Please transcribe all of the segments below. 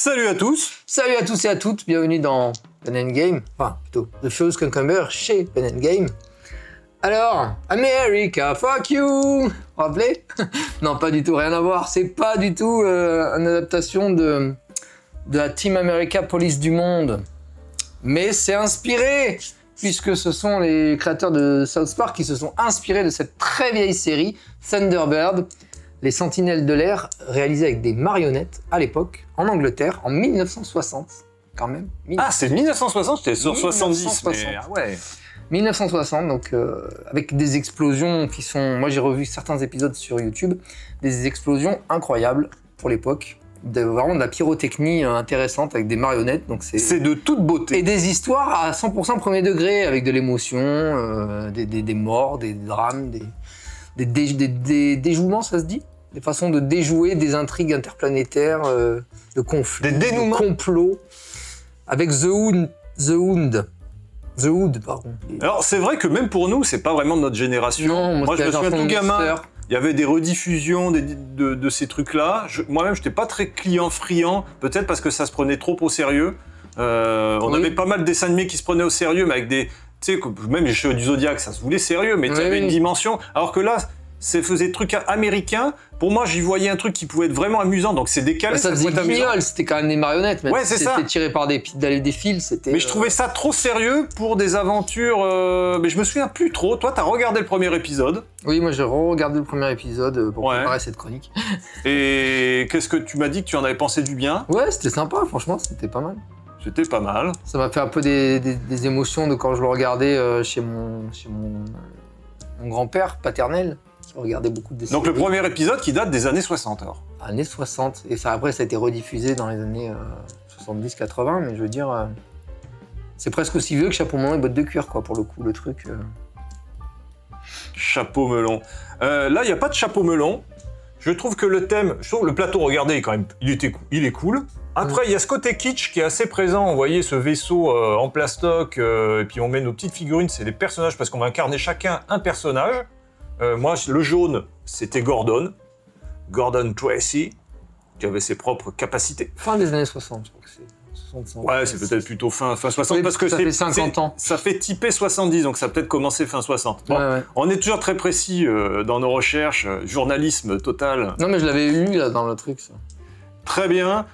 Salut à tous. Salut à tous et à toutes, bienvenue dans Pen & Game, enfin plutôt The Show's Cucumber chez Pen & Game. Alors, America, fuck you. Vous vous rappelez? Non, pas du tout, rien à voir, c'est pas du tout une adaptation de la Team America Police du Monde. Mais c'est inspiré, puisque ce sont les créateurs de South Park qui se sont inspirés de cette très vieille série, Thunderbird, les Sentinelles de l'air, réalisées avec des marionnettes à l'époque, en Angleterre, en 1960, quand même. Ah, c'est 1960, j'étais sur 70, mais ah ouais. 1960, donc avec des explosions qui sont... Moi, j'ai revu certains épisodes sur YouTube, des explosions incroyables pour l'époque. Vraiment de la pyrotechnie intéressante avec des marionnettes. Donc c'est de toute beauté. Et des histoires à 100% premier degré, avec de l'émotion, des morts, des drames, des déjouements, ça se dit? Des façons de déjouer des intrigues interplanétaires, de conflits, des dénouements, de complots, avec The Hood, pardon. Alors c'est vrai que même pour nous, c'est pas vraiment de notre génération. Non, moi je me souviens tout gamin, il y avait des rediffusions de ces trucs-là. Moi-même, j'étais pas très client friand, peut-être parce que ça se prenait trop au sérieux. On avait pas mal de dessins animés qui se prenaient au sérieux, mais avec des... Tu sais, même les Cheveux du Zodiaque, ça se voulait sérieux, mais tu avais une dimension. Alors que là... Ça faisait des trucs américains. Pour moi, j'y voyais un truc qui pouvait être vraiment amusant. Donc c'est décalé. Ça faisait guignol, c'était quand même des marionnettes. Même ouais, c'est ça. C'était tiré par des fils. C'était. Mais je trouvais ça trop sérieux pour des aventures. Mais je me souviens plus trop. Toi, t'as regardé le premier épisode. Oui, moi j'ai regardé le premier épisode pour préparer cette chronique. Et qu'est-ce que tu m'as dit que tu en avais pensé du bien? Ouais, c'était sympa. Franchement, c'était pas mal. C'était pas mal. Ça m'a fait un peu des émotions de quand je le regardais chez mon grand-père paternel. Regardez beaucoup de Donc le premier épisode qui date des années 60 alors. Années 60, et ça après ça a été rediffusé dans les années 70-80, mais je veux dire, c'est presque aussi vieux que Chapeau melon et bottes de cuir quoi pour le coup, le truc. Chapeau melon. Là il n'y a pas de chapeau melon. Je trouve que le thème, je trouve le plateau, regardez quand même, il est cool. Après il y a ce côté kitsch qui est assez présent, vous voyez ce vaisseau en plastoc, et puis on met nos petites figurines, c'est des personnages parce qu'on va incarner chacun un personnage. Moi, le jaune, c'était Gordon Tracy, qui avait ses propres capacités. Fin des années 60, je crois que c'est 65. Ouais, c'est peut-être plutôt fin 60, parce que ça fait 50 ans. Ça fait typer 70, donc ça a peut-être commencé fin 60. Bon, ouais. On est toujours très précis dans nos recherches, journalisme total. Non, mais je l'avais lu là dans le truc, ça. Très bien.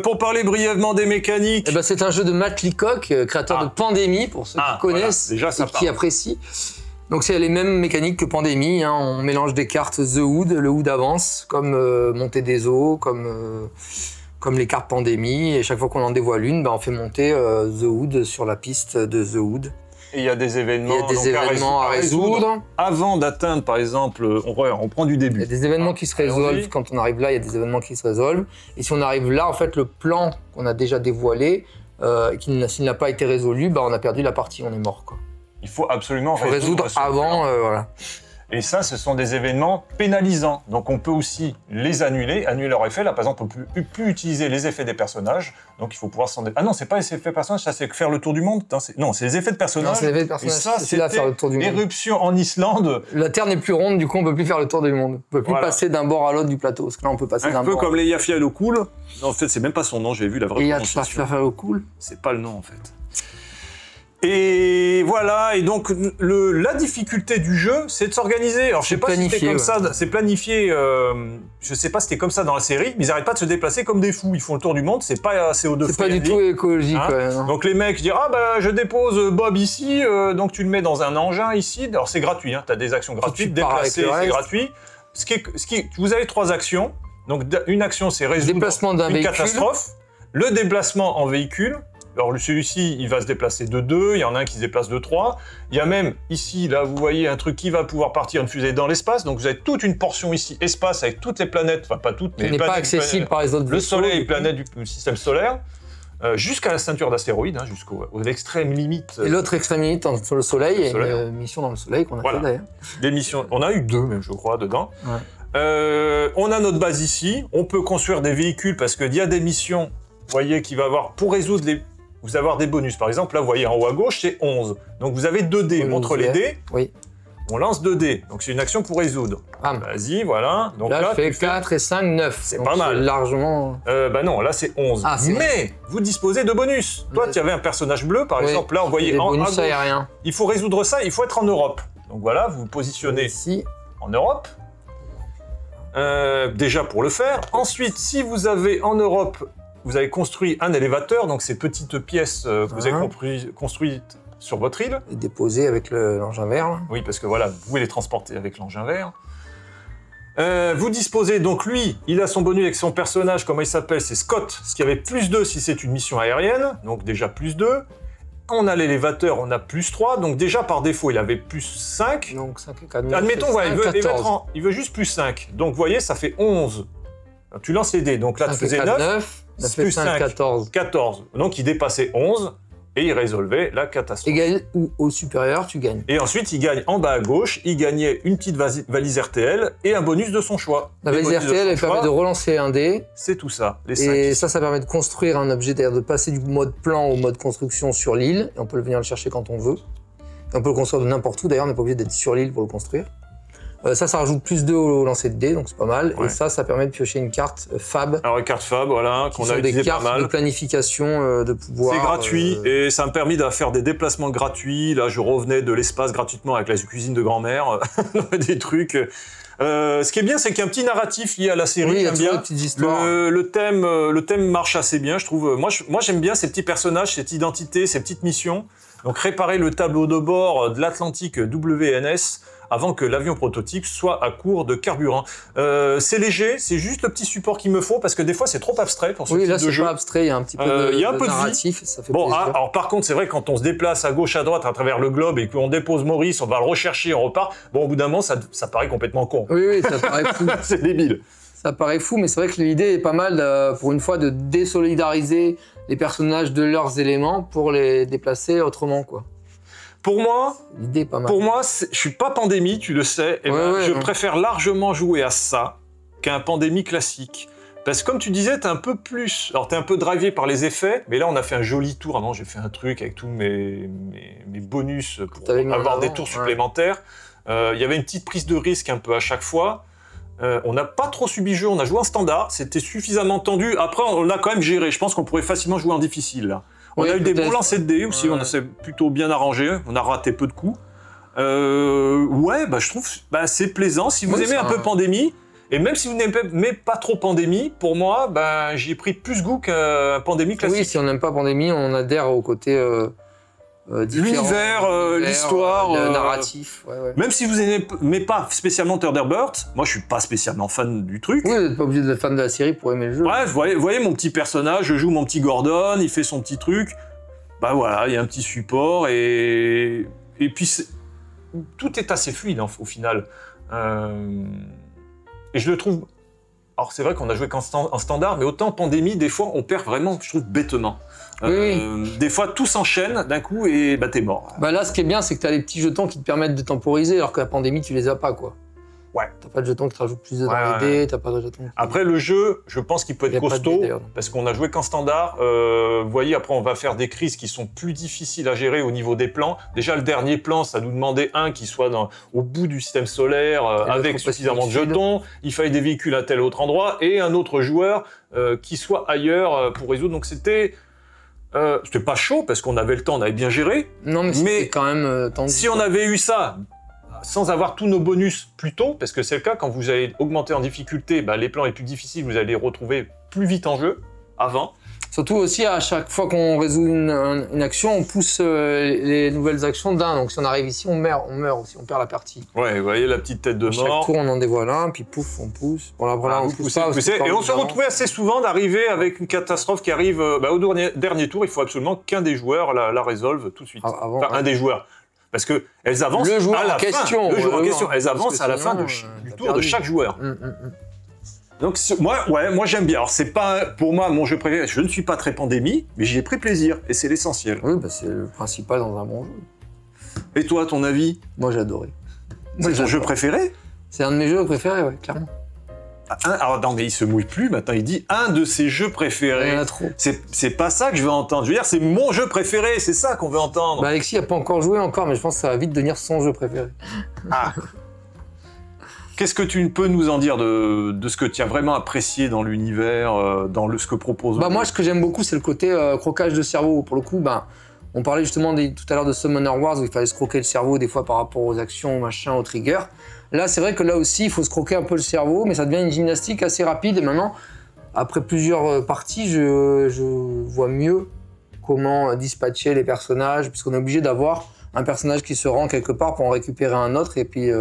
Pour parler brièvement des mécaniques... Eh ben, c'est un jeu de Matt Leacock, créateur de Pandémie, pour ceux qui connaissent déjà, et qui apprécient. Donc c'est les mêmes mécaniques que Pandémie, hein. On mélange des cartes The Hood, le Hood avance, comme monter des eaux, comme les cartes Pandémie, et chaque fois qu'on en dévoile une, on fait monter The Hood sur la piste de The Hood. Et il y a des événements, à résoudre. Avant d'atteindre, par exemple, on prend du début. Il y a des événements qui se résolvent, quand on arrive là, il y a des événements qui se résolvent. Et si on arrive là, en fait, le plan qu'on a déjà dévoilé, s'il n'a pas été résolu, on a perdu la partie, on est mort, quoi. Il faut absolument résoudre avant, voilà. Et ça, ce sont des événements pénalisants. Donc on peut aussi les annuler leur effet. Là, par exemple, on ne peut plus utiliser les effets des personnages. Donc il faut pouvoir s'en... Ah non, c'est pas les effets personnages, ça c'est faire le tour du monde. Non, c'est les effets de personnages. Non, c'est les effets de personnages. Et ça, c'était l'éruption en Islande. La Terre n'est plus ronde, du coup on ne peut plus faire le tour du monde. On ne peut plus passer d'un bord à l'autre du plateau. Parce que là, on peut passer d'un bord. Un peu comme les Yafialocool. Non, en fait, c'est même pas son nom, j'ai vu la vraie prononciation. Yafialocool. C'est pas le nom, en fait. Et voilà, et donc la difficulté du jeu, c'est de s'organiser. Alors je sais pas si c'était comme ça, c'est planifié, je sais pas si c'était comme ça dans la série, mais ils arrêtent pas de se déplacer comme des fous, ils font le tour du monde, c'est pas CO2 c'est pas du tout écologique, hein. Donc les mecs disent, je dépose Bob ici, donc tu le mets dans un engin ici, alors c'est gratuit, hein, t'as des actions gratuites, déplacer c'est gratuit. Vous avez 3 actions, donc une action c'est résoudre une catastrophe, le déplacement en véhicule. Alors celui-ci, il va se déplacer de 2, il y en a un qui se déplace de 3. Il y a même ici, là, vous voyez un truc qui va pouvoir partir, une fusée dans l'espace. Donc vous avez toute une portion ici, espace, avec toutes les planètes, enfin pas toutes, mais qui n'est pas accessible par les autres. Le Soleil, les planètes du système solaire, jusqu'à la ceinture d'astéroïdes, hein, jusqu'au l'extrême limite. Et l'autre extrême limite entre le Soleil et une mission dans le Soleil qu'on a fait d'ailleurs. Des missions, on a eu 2 même, je crois, dedans. Ouais. On a notre base ici, on peut construire des véhicules parce qu'il y a des missions, vous voyez, qui va avoir, pour résoudre les... Vous allez avoir des bonus. Par exemple, là, vous voyez en haut à gauche, c'est 11. Donc, vous avez 2 dés. Montre les dés. Oui. on lance 2 dés. Donc c'est une action pour résoudre. Vas-y, voilà. Donc là, je fais 4 et 5, 9. C'est pas mal. Largement... bah non, là c'est 11. Ah, mais vous disposez de bonus. Toi, tu avais un personnage bleu, par exemple. Là, on voyait en bonus aériens. Il faut résoudre ça, il faut être en Europe. Donc voilà, vous vous positionnez ici en Europe. Déjà pour le faire. Ensuite, si vous avez en Europe, vous avez construit un élévateur, donc ces petites pièces que vous avez construites sur votre île. Et déposées avec l'engin vert. Oui, parce que voilà, vous pouvez les transporter avec l'engin vert. Vous disposez, donc lui, il a son bonus avec son personnage, comment il s'appelle, c'est Scott, ce qui avait plus 2 si c'est une mission aérienne, donc déjà plus 2. On a l'élévateur, on a plus 3, donc déjà par défaut, il avait plus 5. Donc 5 et 4, 9, admettons, 5, voilà, 14. Il veut juste plus 5. Donc vous voyez, ça fait 11. Alors, tu lances les dés, donc là tu faisais 9, plus 5, 14. 14. Donc il dépassait 11 et il résolvait la catastrophe. Égal ou au supérieur, tu gagnes. Et ensuite, il gagne en bas à gauche, il gagnait une petite valise RTL et un bonus de son choix. La valise RTL, elle permet de relancer un dé. C'est tout ça, les 5. Et ça permet de construire un objet, c'est-à-dire de passer du mode plan au mode construction sur l'île. Et on peut venir le chercher quand on veut. Et on peut le construire de n'importe où, d'ailleurs, on n'est pas obligé d'être sur l'île pour le construire. Ça rajoute plus 2 au lancer de dés, donc c'est pas mal. Ouais. Et ça permet de piocher une carte Fab. Alors une carte Fab, voilà, qu'on a utilisé pas mal. Des cartes de planification de pouvoir. C'est gratuit et ça me permet de faire des déplacements gratuits. Là, je revenais de l'espace gratuitement avec la cuisine de grand-mère, des trucs. Ce qui est bien, c'est qu'il y a un petit narratif lié à la série. Oui, j'aime bien. Le thème marche assez bien, je trouve. Moi, j'aime bien ces petits personnages, cette identité, ces petites missions. Donc, réparer le tableau de bord de l'Atlantique WNS avant que l'avion prototype soit à court de carburant. C'est léger, c'est juste le petit support qu'il me faut, parce que des fois, c'est trop abstrait pour ce type de jeu. Oui, là, c'est pas abstrait, il y a un petit peu de narratif, ça fait plaisir. Alors par contre, c'est vrai que quand on se déplace à gauche, à droite, à travers le globe, et qu'on dépose Maurice, on va le rechercher, on repart, bon, au bout d'un moment, ça paraît complètement con. Oui, ça paraît fou. C'est débile. Ça paraît fou, mais c'est vrai que l'idée est pas mal, pour une fois, de désolidariser les personnages de leurs éléments pour les déplacer autrement, quoi. Pour moi, l'idée est pas mal. Pour moi, je suis pas Pandémie, tu le sais, et je préfère largement jouer à ça qu'à un Pandémie classique. Parce que comme tu disais, t'es un peu plus... Alors t'es un peu drivé par les effets, mais là on a fait un joli tour. Avant j'ai fait un truc avec tous mes bonus pour avoir des tours supplémentaires. Il y avait une petite prise de risque un peu à chaque fois. On n'a pas trop subi le jeu, on a joué en standard, c'était suffisamment tendu. Après on a quand même géré, je pense qu'on pourrait facilement jouer en difficile là. On a eu des bons lancers de dés aussi, on s'est plutôt bien arrangé, on a raté peu de coups. Je trouve c'est plaisant. Si vous aimez un peu Pandémie, et même si vous n'aimez pas trop Pandémie, pour moi, j'y ai pris plus goût qu'un Pandémie classique. Oui, si on n'aime pas Pandémie, on adhère au côté l'univers, l'histoire, le narratif. Même si vous n'aimez pas spécialement Thunderbird, moi je suis pas spécialement fan du truc. Oui, vous n'êtes pas obligé d'être fan de la série pour aimer le jeu. Bref, vous voyez mon petit personnage, je joue mon petit Gordon, il fait son petit truc. Bah voilà, il y a un petit support et puis tout est assez fluide au final. Et je le trouve... Alors c'est vrai qu'on a joué qu'en standard, mais autant Pandémie, des fois on perd vraiment, je trouve, bêtement. Des fois tout s'enchaîne d'un coup et t'es mort. Là ce qui est bien, c'est que t'as les petits jetons qui te permettent de temporiser, alors que la Pandémie tu les as pas, quoi. Ouais. T'as pas de jetons qui te rajoutent plus de dans les dés, t'as pas de jetons... Après le jeu, je pense qu'il peut être costaud, parce qu'on a joué qu'en standard. Vous voyez, après on va faire des crises qui sont plus difficiles à gérer au niveau des plans. Déjà le dernier plan, ça nous demandait un qui soit au bout du système solaire, avec suffisamment de jetons. Il fallait des véhicules à tel autre endroit, et un autre joueur qui soit ailleurs pour résoudre. Donc c'était pas chaud, parce qu'on avait le temps, on avait bien géré. Non, mais c'était quand même tendu. Si on avait eu ça... sans avoir tous nos bonus plus tôt, parce que c'est le cas, quand vous allez augmenter en difficulté, les plans les plus difficiles, vous allez les retrouver plus vite en jeu, avant. Surtout aussi, à chaque fois qu'on résout une action, on pousse les nouvelles actions d'un. Donc si on arrive ici, on meurt aussi, on perd la partie. Ouais, vous voyez la petite tête de mort. Chaque tour, on en dévoile un, puis pouf, on pousse. Bon, après là, on pousse pas. Et on se retrouvait assez souvent d'arriver avec une catastrophe qui arrive au dernier tour. Il faut absolument qu'un des joueurs la résolve tout de suite. Un des joueurs. Parce qu'elles avancent à la fin. Le joueur en question. Elles avancent à la fin du tour de chaque joueur. Donc moi j'aime bien. Alors c'est pas pour moi mon jeu préféré. Je ne suis pas très Pandémie, mais j'y ai pris plaisir et c'est l'essentiel. Oui, c'est le principal dans un bon jeu. Et toi, ton avis? Moi j'ai adoré. C'est ton jeu préféré? C'est un de mes jeux préférés, ouais, clairement. Alors non, mais il se mouille plus, maintenant il dit un de ses jeux préférés. Il y en a trop. C'est pas ça que je veux entendre. Je veux dire, c'est mon jeu préféré, c'est ça qu'on veut entendre. Bah Alexis n'a pas encore joué mais je pense que ça va vite devenir son jeu préféré. Ah. Qu'est-ce que tu peux nous en dire de ce que tu as vraiment apprécié dans l'univers, ce que propose... Bah moi, ce que j'aime beaucoup, c'est le côté croquage de cerveau. Pour le coup, on parlait justement tout à l'heure de Summoner Wars, où il fallait se croquer le cerveau des fois par rapport aux actions, machin, aux triggers. Là, c'est vrai que là aussi, il faut se croquer un peu le cerveau, mais ça devient une gymnastique assez rapide. Et maintenant, après plusieurs parties, je vois mieux comment dispatcher les personnages, puisqu'on est obligé d'avoir un personnage qui se rend quelque part pour en récupérer un autre. Et puis,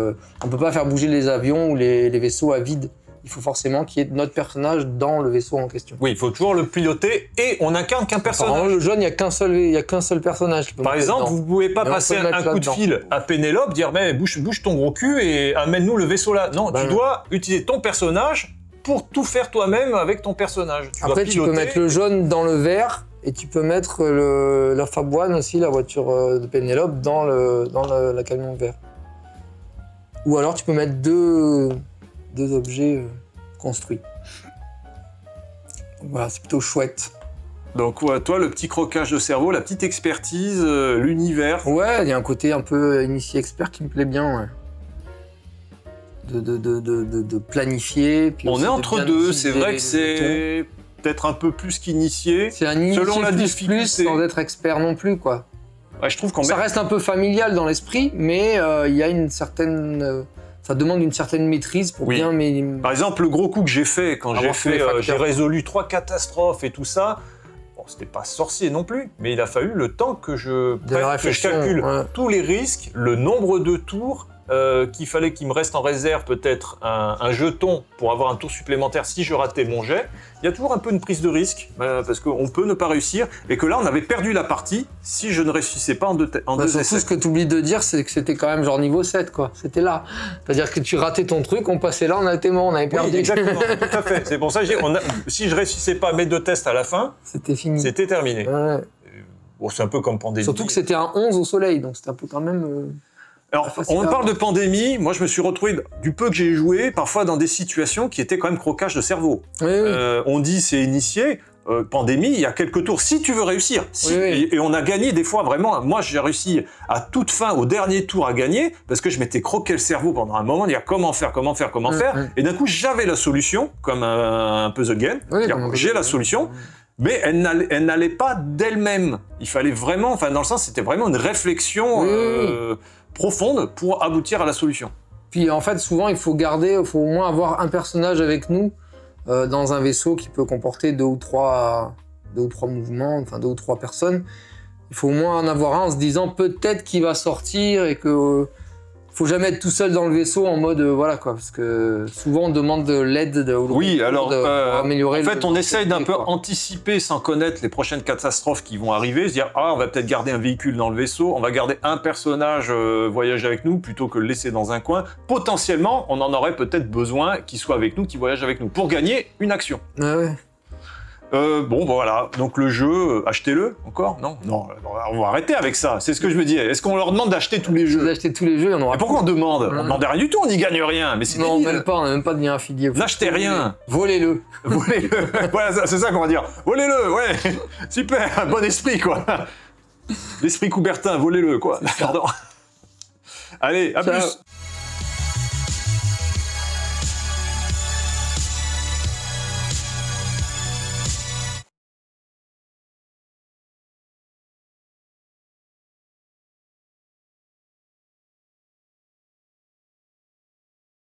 on peut pas faire bouger les avions ou les vaisseaux à vide. Il faut forcément qu'il y ait notre personnage dans le vaisseau en question. Oui, il faut toujours le piloter et on n'incarne qu'un personnage. Apparemment, le jaune, il n'y a qu'un seul personnage. Par exemple, vous ne pouvez pas passer un coup de fil à Pénélope, dire mais bouge ton gros cul et amène-nous le vaisseau là. Non, tu dois utiliser ton personnage pour tout faire toi-même avec ton personnage. Après, tu peux mettre le jaune dans le vert et tu peux mettre la Fab One aussi, la voiture de Pénélope, dans la camion vert. Ou alors, tu peux mettre deux objets construits. Voilà, c'est plutôt chouette. Donc ouais, toi, le petit croquage de cerveau, la petite expertise, l'univers. Ouais, il y a un côté un peu initié expert qui me plaît bien, ouais. De planifier. Puis on est entre deux, c'est vrai que c'est peut-être un peu plus qu'initié. C'est un initié selon la difficulté. Sans être expert non plus, quoi. Ouais, je trouve ça reste un peu familial dans l'esprit, mais il y a une certaine... ça demande une certaine maîtrise pour bien... Par exemple, le gros coup que j'ai fait, quand j'ai résolu 3 catastrophes et tout ça, bon, c'était pas sorcier non plus, mais il a fallu le temps que je calcule tous les risques, le nombre de tours, qu'il fallait qu'il me reste en réserve peut-être un jeton pour avoir un tour supplémentaire si je ratais mon jet. Il y a toujours un peu une prise de risque, parce qu'on peut ne pas réussir, et que là on avait perdu la partie si je ne réussissais pas en deux essais. Surtout ce que tu oublies de dire, c'est que c'était quand même genre niveau 7, quoi. C'était là. C'est-à-dire que tu ratais ton truc, on passait là, on était mort, on avait perdu. Oui, exactement, tout à fait. C'est pour ça que si je réussissais pas mes 2 tests à la fin, c'était fini. C'était terminé. Ouais. Bon, c'est un peu comme Pandémie. Surtout que c'était un 11 au soleil, donc c'était un peu quand même... Alors, on parle de Pandémie, moi je me suis retrouvé, du peu que j'ai joué, parfois dans des situations qui étaient quand même croquage de cerveau. Oui. On dit c'est initié, Pandémie, il y a quelques tours, si tu veux réussir. Et on a gagné des fois vraiment, moi j'ai réussi à toute fin, au dernier tour à gagner, parce que je m'étais croqué le cerveau pendant un moment, dire comment faire, et d'un coup j'avais la solution, comme un puzzle game, j'ai la solution, mais elle n'allait pas d'elle-même. Il fallait vraiment, enfin dans le sens, c'était vraiment une réflexion profonde pour aboutir à la solution. Puis en fait, souvent, il faut au moins avoir un personnage avec nous dans un vaisseau qui peut comporter 2 ou 3 mouvements, enfin 2 ou 3 personnes. Il faut au moins en avoir un en se disant peut-être qu'il va sortir et que faut jamais être tout seul dans le vaisseau en mode voilà quoi, parce que souvent on demande de l'aide pour améliorer. En fait, on essaye d'un peu anticiper sans connaître les prochaines catastrophes qui vont arriver, se dire on va peut-être garder un véhicule dans le vaisseau, on va garder un personnage voyager avec nous plutôt que le laisser dans un coin. Potentiellement, on en aurait peut-être besoin qu'il soit avec nous, qu'il voyage avec nous pour gagner une action. Ah ouais. Bon, voilà, donc le jeu, achetez-le encore? Non, on va arrêter avec ça, c'est ce que je me dis. Est-ce qu'on leur demande d'acheter tous les jeux? D'acheter tous les jeux, on aura. Et pourquoi on demande? On demande rien du tout, on n'y gagne rien, mais c'est non, même pas, on n'a même pas de lien affilié. N'achetez rien. Volez-le. Volez-le. Voilà, c'est ça qu'on va dire. Volez-le, ouais. Super, bon esprit, quoi. L'esprit Coubertin, volez-le, quoi. Pardon. Allez, à plus.